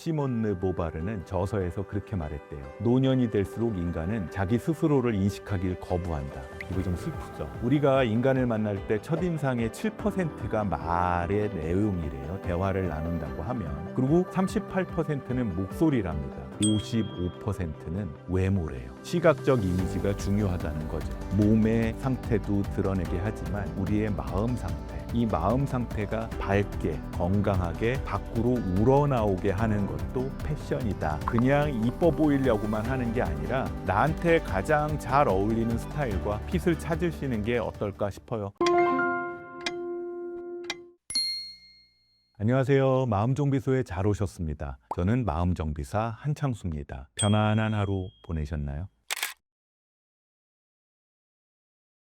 시몬느 보바르는 저서에서 그렇게 말했대요. 노년이 될수록 인간은 자기 스스로를 인식하길 거부한다. 이거 좀 슬프죠. 우리가 인간을 만날 때 첫인상의 7%가 말의 내용이래요. 대화를 나눈다고 하면. 그리고 38%는 목소리랍니다. 55%는 외모래요. 시각적 이미지가 중요하다는 거죠. 몸의 상태도 드러내게 하지만 우리의 마음 상태, 이 마음 상태가 밝게 건강하게 밖으로 우러나오게 하는 것도 패션이다. 그냥 이뻐 보이려고만 하는 게 아니라 나한테 가장 잘 어울리는 스타일과 핏을 찾으시는 게 어떨까 싶어요. 안녕하세요. 마음정비소에 잘 오셨습니다. 저는 마음정비사 한창수입니다. 편안한 하루 보내셨나요?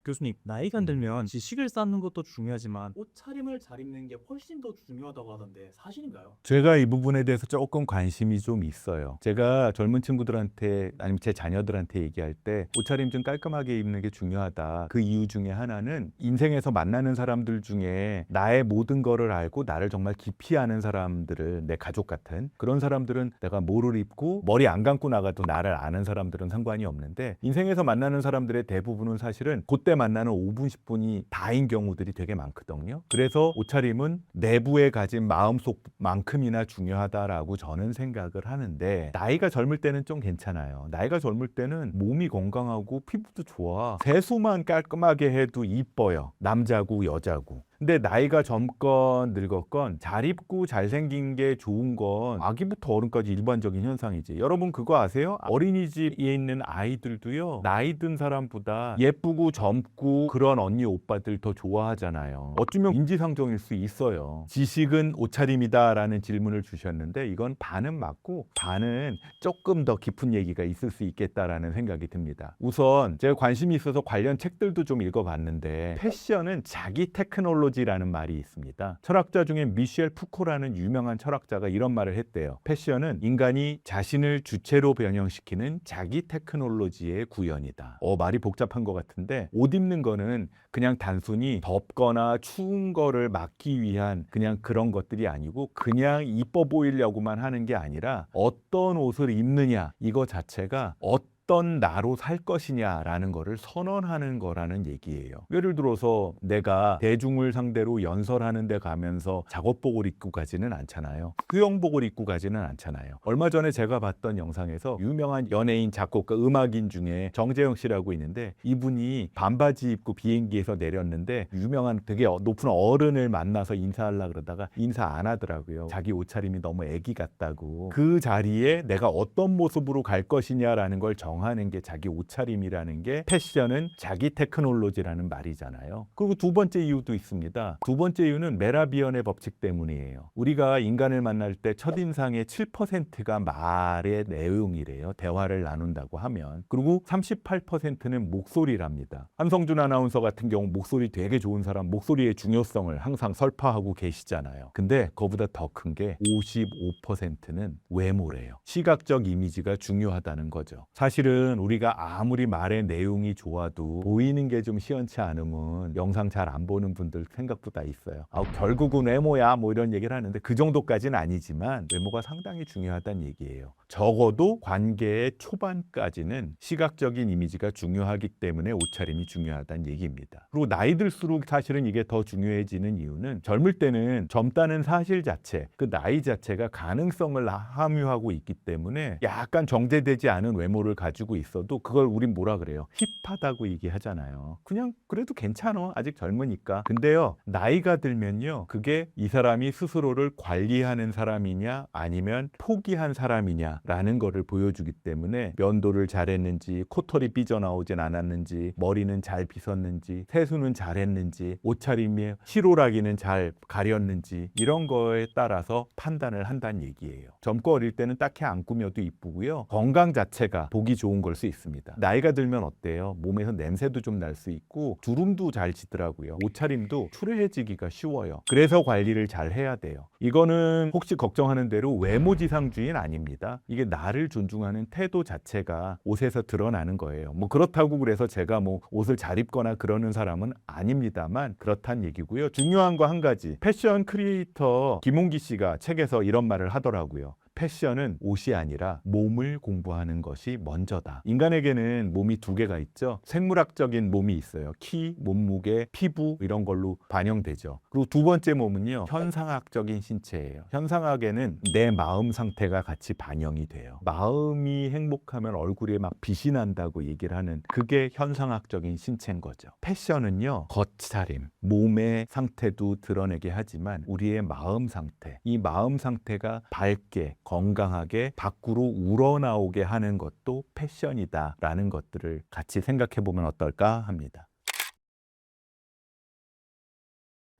교수님, 나이가 들면 지식을 쌓는 것도 중요하지만 옷차림을 잘 입는 게 훨씬 더 중요하다고 하던데 사실인가요? 제가 이 부분에 대해서 조금 관심이 좀 있어요. 제가 젊은 친구들한테 아니면 제 자녀들한테 얘기할 때 옷차림 좀 깔끔하게 입는 게 중요하다. 그 이유 중에 하나는 인생에서 만나는 사람들 중에 나의 모든 거를 알고 나를 정말 깊이 아는 사람들을, 내 가족 같은 그런 사람들은 내가 뭐를 입고 머리 안 감고 나가도 나를 아는 사람들은 상관이 없는데, 인생에서 만나는 사람들의 대부분은 사실은 그때 만나는 5분 10분이 다인 경우들이 되게 많거든요. 그래서 옷차림은 내부에 가진 마음속만큼이나 중요하다라고 저는 생각을 하는데, 나이가 젊을 때는 좀 괜찮아요. 나이가 젊을 때는 몸이 건강하고 피부도 좋아. 세수만 깔끔하게 해도 이뻐요. 남자고 여자고. 근데 나이가 젊건 늙었건 잘 입고 잘생긴 게 좋은 건 아기부터 어른까지 일반적인 현상이지. 여러분 그거 아세요? 어린이집에 있는 아이들도요, 나이 든 사람보다 예쁘고 젊고 그런 언니 오빠들 더 좋아하잖아요. 어쩌면 인지상정일 수 있어요. 지식은 옷차림이다 라는 질문을 주셨는데, 이건 반은 맞고 반은 조금 더 깊은 얘기가 있을 수 있겠다라는 생각이 듭니다. 우선 제가 관심이 있어서 관련 책들도 좀 읽어봤는데, 패션은 자기 테크놀로지라는 말이 있습니다. 철학자 중에 미셸 푸코라는 유명한 철학자가 이런 말을 했대요. 패션은 인간이 자신을 주체로 변형시키는 자기 테크놀로지의 구현이다. 말이 복잡한 것 같은데, 옷 입는 거는 그냥 단순히 덥거나 추운 거를 막기 위한 그냥 그런 것들이 아니고, 그냥 이뻐 보이려고만 하는 게 아니라 어떤 옷을 입느냐, 이거 자체가 어떤 나로 살 것이냐라는 거를 선언하는 거라는 얘기예요. 예를 들어서 내가 대중을 상대로 연설하는 데 가면서 작업복을 입고 가지는 않잖아요. 수영복을 입고 가지는 않잖아요. 얼마 전에 제가 봤던 영상에서 유명한 연예인, 작곡가, 음악인 중에 정재영 씨라고 있는데, 이분이 반바지 입고 비행기에서 내렸는데 유명한 되게 높은 어른을 만나서 인사하려고 그러다가 인사 안 하더라고요. 자기 옷차림이 너무 애기 같다고. 그 자리에 내가 어떤 모습으로 갈 것이냐라는 걸 정하는 게 자기 옷차림이라는 게, 패션은 자기 테크놀로지라는 말이잖아요. 그리고 두 번째 이유도 있습니다. 두 번째 이유는 메라비언의 법칙 때문이에요. 우리가 인간을 만날 때 첫인상의 7%가 말의 내용이래요. 대화를 나눈다고 하면. 그리고 38%는 목소리랍니다. 한성준 아나운서 같은 경우 목소리 되게 좋은 사람, 목소리의 중요성을 항상 설파하고 계시잖아요. 근데 그거보다 더 큰 게 55%는 외모래요. 시각적 이미지가 중요하다는 거죠. 사실은 우리가 아무리 말의 내용이 좋아도 보이는 게 좀 시원치 않으면 영상 잘 안 보는 분들 생각보다 있어요. 결국은 외모야 뭐 이런 얘기를 하는데, 그 정도까지는 아니지만 외모가 상당히 중요하다는 얘기예요. 적어도 관계의 초반까지는 시각적인 이미지가 중요하기 때문에 옷차림이 중요하다는 얘기입니다. 그리고 나이 들수록 사실은 이게 더 중요해지는 이유는, 젊을 때는 젊다는 사실 자체, 그 나이 자체가 가능성을 함유하고 있기 때문에 약간 정제되지 않은 외모를 가지고 있어도 그걸 우린 뭐라 그래요? 힙하다고 얘기하잖아요. 그냥 그래도 괜찮아, 아직 젊으니까. 근데요, 나이가 들면요, 그게 이 사람이 스스로를 관리하는 사람이냐 아니면 포기한 사람이냐라는 거를 보여주기 때문에, 면도를 잘했는지, 코털이 삐져나오진 않았는지, 머리는 잘 빗었는지, 세수는 잘했는지, 옷차림이 실오라기는 잘 가렸는지, 이런 거에 따라서 판단을 한다는 얘기예요. 젊고 어릴 때는 딱히 안 꾸며도 이쁘고요, 건강 자체가 보기 좋은 걸 수 있습니다. 나이가 들면 어때요? 몸에서 냄새도 좀 날 수 있고 주름도 잘 지더라고요. 옷차림도 추레해지기가 쉬워요. 그래서 관리를 잘 해야 돼요. 이거는 혹시 걱정하는 대로 외모지상주의는 아닙니다. 이게 나를 존중하는 태도 자체가 옷에서 드러나는 거예요. 뭐 그렇다고 그래서 제가 뭐 옷을 잘 입거나 그러는 사람은 아닙니다만 그렇다는 얘기고요. 중요한 거 한 가지, 패션 크리에이터 김홍기 씨가 책에서 이런 말을 하더라고요. 패션은 옷이 아니라 몸을 공부하는 것이 먼저다. 인간에게는 몸이 두 개가 있죠. 생물학적인 몸이 있어요. 키, 몸무게, 피부 이런 걸로 반영되죠. 그리고 두 번째 몸은요, 현상학적인 신체예요. 현상학에는 내 마음 상태가 같이 반영이 돼요. 마음이 행복하면 얼굴에 막 빛이 난다고 얘기를 하는, 그게 현상학적인 신체인 거죠. 패션은요, 겉차림, 몸의 상태도 드러내게 하지만 우리의 마음 상태, 이 마음 상태가 밝게 건강하게 밖으로 우러나오게 하는 것도 패션이다라는 것들을 같이 생각해 보면 어떨까 합니다.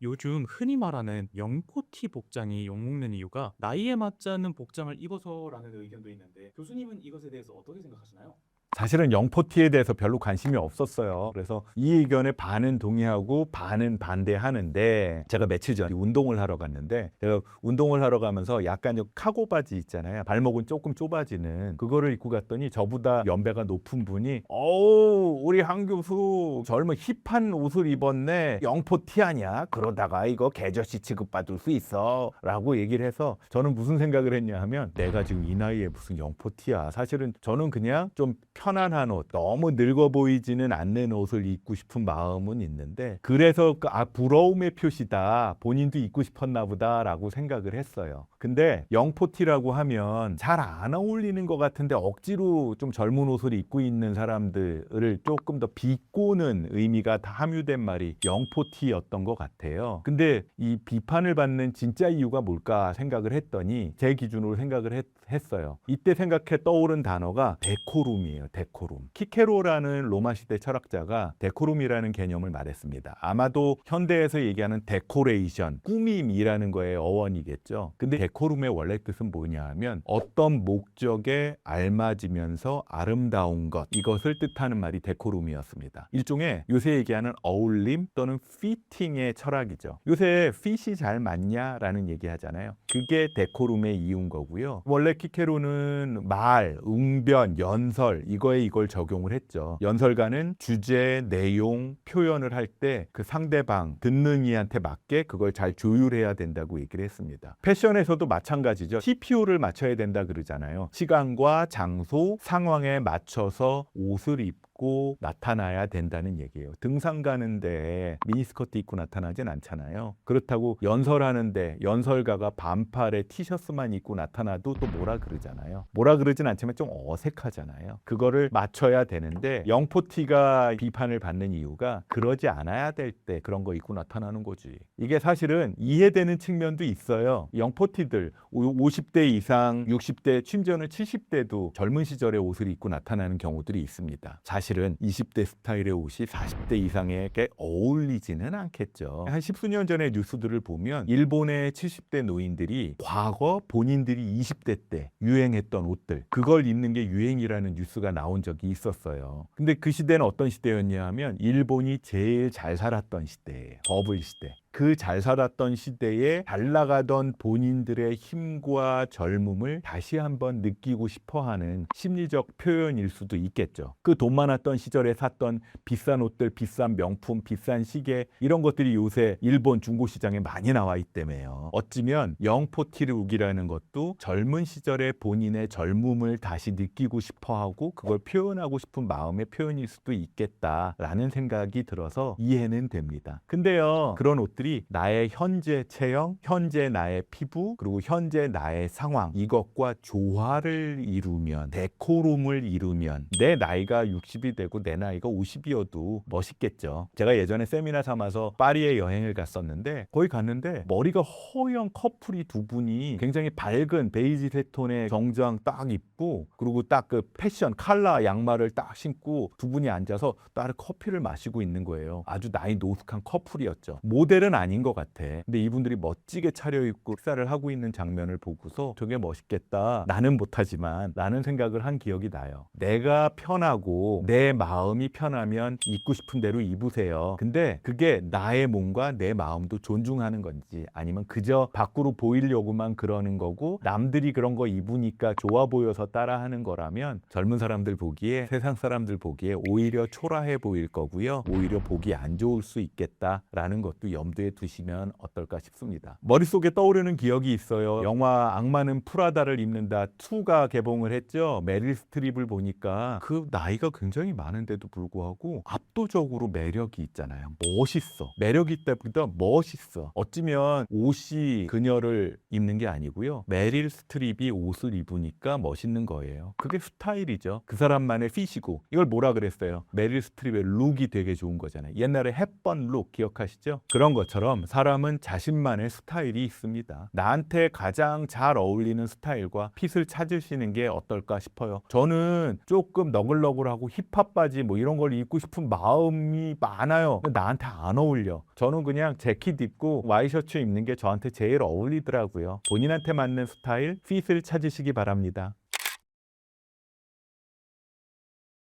요즘 흔히 말하는 영포티 복장이 욕먹는 이유가 나이에 맞지 않는 복장을 입어서라는 의견도 있는데, 교수님은 이것에 대해서 어떻게 생각하시나요? 사실은 영포티에 대해서 별로 관심이 없었어요. 그래서 이 의견에 반은 동의하고 반은 반대하는데, 제가 며칠 전에 운동을 하러 갔는데, 제가 운동을 하러 가면서 약간 카고 바지 있잖아요. 발목은 조금 좁아지는 그거를 입고 갔더니 저보다 연배가 높은 분이 어우, 우리 한 교수 젊은 힙한 옷을 입었네. 영포티 아니야? 그러다가 이거 개저씨 취급받을 수 있어 라고 얘기를 해서, 저는 무슨 생각을 했냐 하면, 내가 지금 이 나이에 무슨 영포티야. 사실은 저는 그냥 좀 편안한 옷, 너무 늙어 보이지는 않는 옷을 입고 싶은 마음은 있는데, 그래서 부러움의 표시다, 본인도 입고 싶었나 보다라고 생각을 했어요. 근데 영포티라고 하면 잘 안 어울리는 것 같은데 억지로 좀 젊은 옷을 입고 있는 사람들을 조금 더 비꼬는 의미가 다 함유된 말이 영포티였던 것 같아요. 근데 이 비판을 받는 진짜 이유가 뭘까 생각을 했더니, 제 기준으로 생각을 했어요. 이때 생각해 떠오른 단어가 데코룸이에요. 데코룸. 키케로라는 로마 시대 철학자가 데코룸이라는 개념을 말했습니다. 아마도 현대에서 얘기하는 데코레이션, 꾸밈이라는 거의 어원이겠죠. 근데 데코룸의 원래 뜻은 뭐냐 하면, 어떤 목적에 알맞으면서 아름다운 것, 이것을 뜻하는 말이 데코룸이었습니다. 일종의 요새 얘기하는 어울림 또는 피팅의 철학이죠. 요새 핏이 잘 맞냐라는 얘기 하잖아요. 그게 데코룸의 이유인 거고요. 원래 키케로는 말, 웅변, 연설, 이걸 적용을 했죠. 연설가는 주제, 내용, 표현을 할 때 그 상대방, 듣는 이한테 맞게 그걸 잘 조율해야 된다고 얘기를 했습니다. 패션에서도 마찬가지죠. TPO를 맞춰야 된다 그러잖아요. 시간과 장소, 상황에 맞춰서 옷을 입고 나타나야 된다는 얘기예요. 등산 가는데 미니스커트 입고 나타나진 않잖아요. 그렇다고 연설하는데 연설가가 반팔에 티셔츠만 입고 나타나도 또 뭐라 그러잖아요. 뭐라 그러진 않지만 좀 어색하잖아요. 그거를 맞춰야 되는데, 영포티가 비판을 받는 이유가 그러지 않아야 될 때 그런 거 입고 나타나는 거지. 이게 사실은 이해되는 측면도 있어요. 영포티들 50대 이상, 60대, 심지어는 70대도 젊은 시절의 옷을 입고 나타나는 경우들이 있습니다. 사실은 20대 스타일의 옷이 40대 이상에게 어울리지는 않겠죠. 한 십수년 전의 뉴스들을 보면 일본의 70대 노인들이 과거 본인들이 20대 때 유행했던 옷들, 그걸 입는 게 유행이라는 뉴스가 나온 적이 있었어요. 근데 그 시대는 어떤 시대였냐 하면, 일본이 제일 잘 살았던 시대예요. 버블 시대. 그 잘 살았던 시대에 잘 나가던 본인들의 힘과 젊음을 다시 한번 느끼고 싶어하는 심리적 표현일 수도 있겠죠. 그 돈 많았던 시절에 샀던 비싼 옷들, 비싼 명품, 비싼 시계, 이런 것들이 요새 일본 중고시장에 많이 나와 있기 때문에요. 어찌면 영포티룩이라는 것도 젊은 시절의 본인의 젊음을 다시 느끼고 싶어하고 그걸 표현하고 싶은 마음의 표현일 수도 있겠다라는 생각이 들어서 이해는 됩니다. 근데요, 그런 옷들이 나의 현재 체형, 현재 나의 피부, 그리고 현재 나의 상황, 이것과 조화를 이루면, 데코룸을 이루면, 내 나이가 60이 되고 내 나이가 50이어도 멋있겠죠. 제가 예전에 세미나 삼아서 파리에 여행을 갔었는데, 거기 갔는데 머리가 허연 커플이 두 분이 굉장히 밝은 베이지색 톤의 정장 딱 입고, 그리고 딱 그 패션 컬러 양말을 딱 신고 두 분이 앉아서 딱 커피를 마시고 있는 거예요. 아주 나이 노숙한 커플이었죠. 모델은 아닌 것 같아. 근데 이분들이 멋지게 차려입고 식사를 하고 있는 장면을 보고서 저게 멋있겠다, 나는 못하지만 라는 생각을 한 기억이 나요. 내가 편하고 내 마음이 편하면 입고 싶은 대로 입으세요. 근데 그게 나의 몸과 내 마음도 존중하는 건지, 아니면 그저 밖으로 보이려고만 그러는 거고 남들이 그런 거 입으니까 좋아 보여서 따라하는 거라면, 젊은 사람들 보기에, 세상 사람들 보기에 오히려 초라해 보일 거고요. 오히려 보기 안 좋을 수 있겠다라는 것도 염두에 염두에 두시면 어떨까 싶습니다. 머릿속에 떠오르는 기억이 있어요. 영화 악마는 프라다를 입는다 2가 개봉을 했죠. 메릴 스트립을 보니까 그 나이가 굉장히 많은데도 불구하고 압도적으로 매력이 있잖아요. 멋있어. 매력 있다보다 멋있어. 어찌면 옷이 그녀를 입는 게 아니고요. 메릴 스트립이 옷을 입으니까 멋있는 거예요. 그게 스타일이죠. 그 사람만의 핏이고. 이걸 뭐라 그랬어요? 메릴 스트립의 룩이 되게 좋은 거잖아요. 옛날에 햇번 룩 기억하시죠? 그런 것처럼 사람은 자신만의 스타일이 있습니다. 나한테 가장 잘 어울리는 스타일과 핏을 찾으시는 게 어떨까 싶어요. 저는 조금 너글너글하고 힙합 바지 뭐 이런 걸 입고 싶은 마음이 많아요. 나한테 안 어울려. 저는 그냥 재킷 입고 와이셔츠 입는 게 저한테 제일 어울리더라고요. 본인한테 맞는 스타일, 핏을 찾으시기 바랍니다.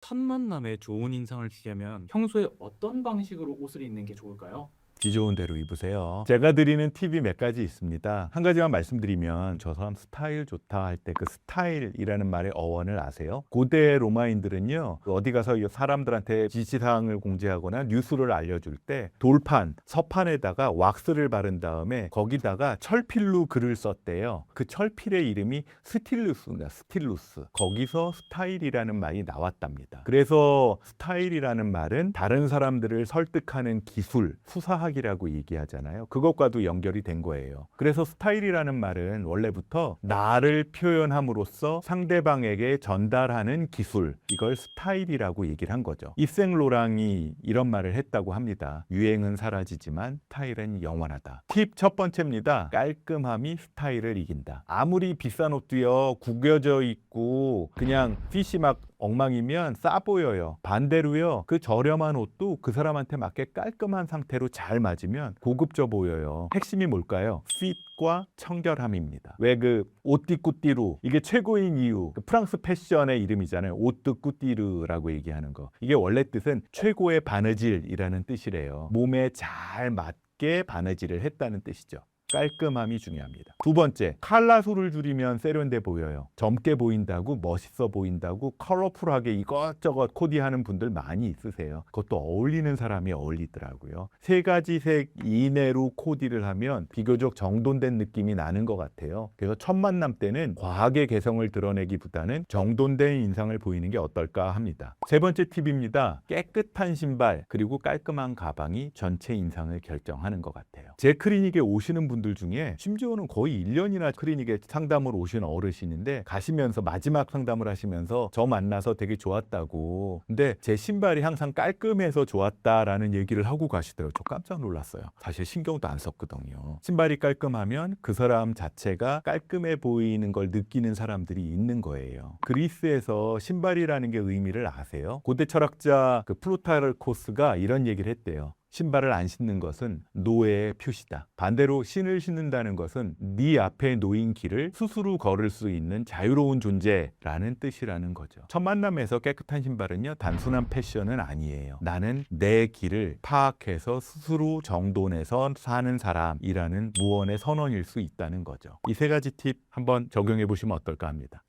첫 만남에 좋은 인상을 주려면 평소에 어떤 방식으로 옷을 입는 게 좋을까요? 지 좋은 대로 입으세요. 제가 드리는 팁이 몇 가지 있습니다. 한 가지만 말씀드리면 저 사람 스타일 좋다 할 때 그 스타일이라는 말의 어원을 아세요? 고대 로마인들은요. 어디 가서 사람들한테 지시사항을 공지하거나 뉴스를 알려줄 때 돌판, 서판에다가 왁스를 바른 다음에 거기다가 철필로 글을 썼대요. 그 철필의 이름이 스틸루스입니다. 스틸루스. 거기서 스타일이라는 말이 나왔답니다. 그래서 스타일이라는 말은 다른 사람들을 설득하는 기술, 수사학이라고 얘기하잖아요. 그것과도 연결이 된 거예요. 그래서 스타일이라는 말은 원래부터 나를 표현함으로써 상대방에게 전달하는 기술, 이걸 스타일이라고 얘기를 한 거죠. 이생 로랑이 이런 말을 했다고 합니다. 유행은 사라지지만 스타일은 영원하다. 팁 첫 번째입니다. 깔끔함이 스타일을 이긴다. 아무리 비싼 옷도요, 구겨져 있고 그냥 핏이 막 엉망이면 싸 보여요. 반대로요, 그 저렴한 옷도 그 사람한테 맞게 깔끔한 상태로 잘 맞으면 고급져 보여요. 핵심이 뭘까요? 핏과 청결함입니다. 왜 그 오띠꾸띠루, 이게 최고인 이유, 그 프랑스 패션의 이름이잖아요. 오뜨꾸띠르라고 얘기하는 거. 이게 원래 뜻은 최고의 바느질이라는 뜻이래요. 몸에 잘 맞게 바느질을 했다는 뜻이죠. 깔끔함이 중요합니다. 두 번째, 칼라수를 줄이면 세련돼 보여요. 젊게 보인다고, 멋있어 보인다고 컬러풀하게 이것저것 코디하는 분들 많이 있으세요. 그것도 어울리는 사람이 어울리더라고요. 3가지 색 이내로 코디를 하면 비교적 정돈된 느낌이 나는 것 같아요. 그래서 첫 만남 때는 과하게 개성을 드러내기보다는 정돈된 인상을 보이는 게 어떨까 합니다. 세 번째 팁입니다. 깨끗한 신발 그리고 깔끔한 가방이 전체 인상을 결정하는 것 같아요. 제 클리닉에 오시는 분들 중에 심지어는 거의 1년이나 클리닉에 상담을 오신 어르신인데, 가시면서 마지막 상담을 하시면서 저 만나서 되게 좋았다고, 근데 제 신발이 항상 깔끔해서 좋았다라는 얘기를 하고 가시더라고요. 저 깜짝 놀랐어요. 사실 신경도 안 썼거든요. 신발이 깔끔하면 그 사람 자체가 깔끔해 보이는 걸 느끼는 사람들이 있는 거예요. 그리스에서 신발이라는 게 의미를 아세요? 고대 철학자 그 플루타르코스가 이런 얘기를 했대요. 신발을 안 신는 것은 노예의 표시다. 반대로 신을 신는다는 것은 네 앞에 놓인 길을 스스로 걸을 수 있는 자유로운 존재라는 뜻이라는 거죠. 첫 만남에서 깨끗한 신발은요, 단순한 패션은 아니에요. 나는 내 길을 파악해서 스스로 정돈해서 사는 사람이라는 무언의 선언일 수 있다는 거죠. 이 3가지 팁 한번 적용해 보시면 어떨까 합니다.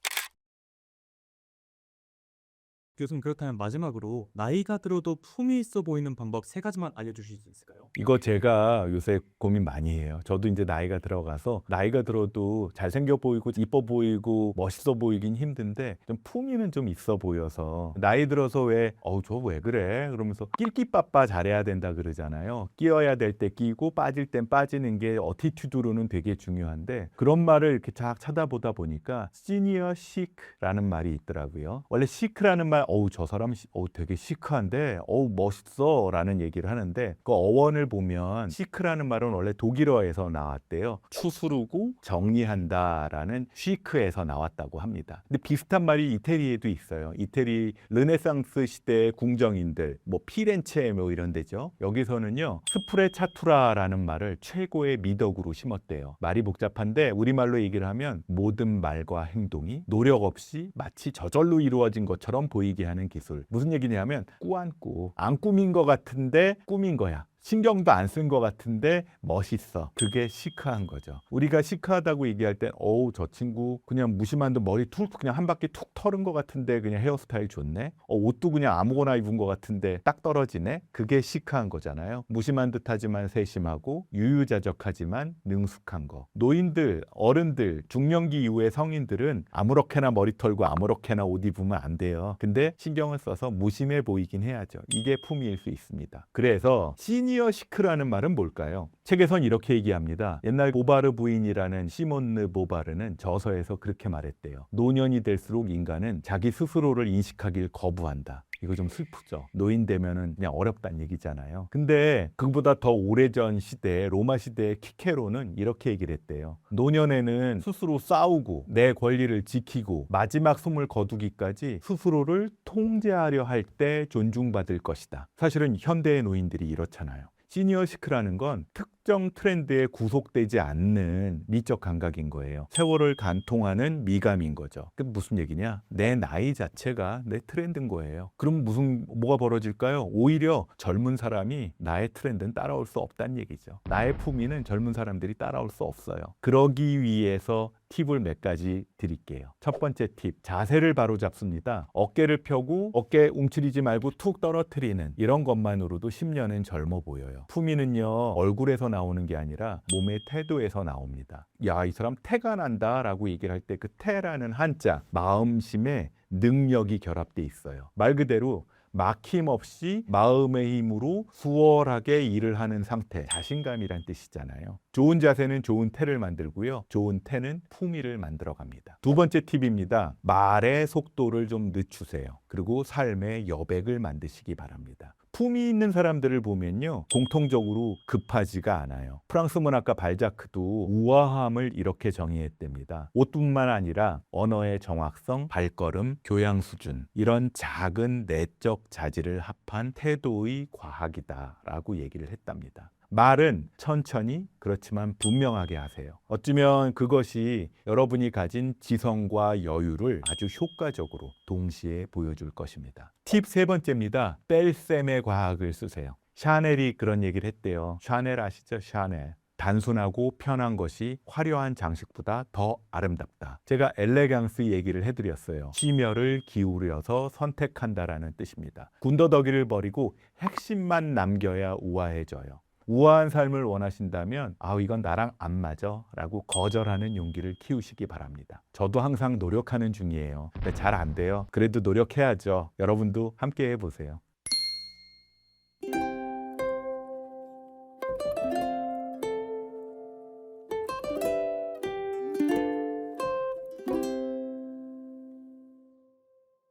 교수님, 그렇다면 마지막으로 나이가 들어도 품위 있어 보이는 방법 3가지만 알려주실 수 있을까요? 이거 제가 요새 고민 많이 해요. 저도 이제 나이가 들어가서 나이가 들어도 잘생겨 보이고 이뻐 보이고 멋있어 보이긴 힘든데 좀 품위는 좀 있어 보여서, 나이 들어서 왜 저 왜 그래? 그러면서 낄끼빠빠 잘해야 된다 그러잖아요. 끼어야 될 때 끼고 빠질 땐 빠지는 게 어티튜드로는 되게 중요한데, 그런 말을 이렇게 쫙 찾아보다 보니까 시니어 시크라는 말이 있더라고요. 원래 시크라는 말, 저 사람 되게 시크한데 멋있어 라는 얘기를 하는데, 그 어원을 보면 시크라는 말은 원래 독일어에서 나왔대요. 추스르고 정리한다라는 시크에서 나왔다고 합니다. 근데 비슷한 말이 이태리에도 있어요. 이태리 르네상스 시대의 궁정인들, 뭐 피렌체 뭐 이런 데죠. 여기서는요, 스프레차투라라는 말을 최고의 미덕으로 심었대요. 말이 복잡한데 우리말로 얘기를 하면 모든 말과 행동이 노력 없이 마치 저절로 이루어진 것처럼 보이게 하는 기술. 무슨 얘기냐면 꾸안꾸. 안 꾸민 것 같은데 꾸민 거야. 신경도 안 쓴 것 같은데 멋있어. 그게 시크한 거죠. 우리가 시크하다고 얘기할 땐 어우 저 친구 그냥 무심한데 머리 툭 그냥 한 바퀴 툭 털은 것 같은데 그냥 헤어스타일 좋네. 옷도 그냥 아무거나 입은 것 같은데 딱 떨어지네. 그게 시크한 거잖아요. 무심한 듯하지만 세심하고 유유자적하지만 능숙한 거. 노인들, 어른들, 중년기 이후의 성인들은 아무렇게나 머리 털고 아무렇게나 옷 입으면 안 돼요. 근데 신경을 써서 무심해 보이긴 해야죠. 이게 품위일 수 있습니다. 그래서 시니어 시크라는 말은 뭘까요? 책에선 이렇게 얘기합니다. 옛날 보바르 부인이라는 시몬느 보바르는 저서에서 그렇게 말했대요. 노년이 될수록 인간은 자기 스스로를 인식하길 거부한다. 이거 좀 슬프죠. 노인 되면은 그냥 어렵다는 얘기잖아요. 근데 그보다 더 오래전 시대, 로마 시대의 키케로는 이렇게 얘기를 했대요. 노년에는 스스로 싸우고 내 권리를 지키고 마지막 숨을 거두기까지 스스로를 통제하려 할 때 존중받을 것이다. 사실은 현대의 노인들이 이렇잖아요. 시니어 시크라는 건 특정 트렌드에 구속되지 않는 미적 감각인 거예요. 세월을 간통하는 미감인 거죠. 그 무슨 얘기냐? 내 나이 자체가 내 트렌드인 거예요. 그럼 뭐가 벌어질까요? 오히려 젊은 사람이 나의 트렌드는 따라올 수 없다는 얘기죠. 나의 품위는 젊은 사람들이 따라올 수 없어요. 그러기 위해서 팁을 몇 가지 드릴게요. 첫 번째 팁, 자세를 바로 잡습니다. 어깨를 펴고 어깨 움츠리지 말고 툭 떨어뜨리는 이런 것만으로도 10년은 젊어 보여요. 품위는요, 얼굴에서 나오는 게 아니라 몸의 태도에서 나옵니다. 야, 이 사람 태가 난다 라고 얘기를 할 때 그 태라는 한자, 마음심에 능력이 결합돼 있어요. 말 그대로 막힘없이 마음의 힘으로 수월하게 일을 하는 상태, 자신감이란 뜻이잖아요. 좋은 자세는 좋은 태를 만들고요. 좋은 태는 품위를 만들어 갑니다. 두 번째 팁입니다. 말의 속도를 좀 늦추세요. 그리고 삶의 여백을 만드시기 바랍니다. 품위 있는 사람들을 보면요, 공통적으로 급하지가 않아요. 프랑스 문학가 발자크도 우아함을 이렇게 정의했답니다. 옷뿐만 아니라 언어의 정확성, 발걸음, 교양 수준, 이런 작은 내적 자질을 합한 태도의 과학이다라고 얘기를 했답니다. 말은 천천히 그렇지만 분명하게 하세요. 어쩌면 그것이 여러분이 가진 지성과 여유를 아주 효과적으로 동시에 보여줄 것입니다. 팁 세 번째입니다. 뺄셈의 과학을 쓰세요. 샤넬이 그런 얘기를 했대요. 샤넬 아시죠? 샤넬. 단순하고 편한 것이 화려한 장식보다 더 아름답다. 제가 엘레강스 얘기를 해드렸어요. 심혈을 기울여서 선택한다라는 뜻입니다. 군더더기를 버리고 핵심만 남겨야 우아해져요. 우아한 삶을 원하신다면 이건 나랑 안 맞아 라고 거절하는 용기를 키우시기 바랍니다. 저도 항상 노력하는 중이에요. 근데 잘 안 돼요. 그래도 노력해야죠. 여러분도 함께 해보세요.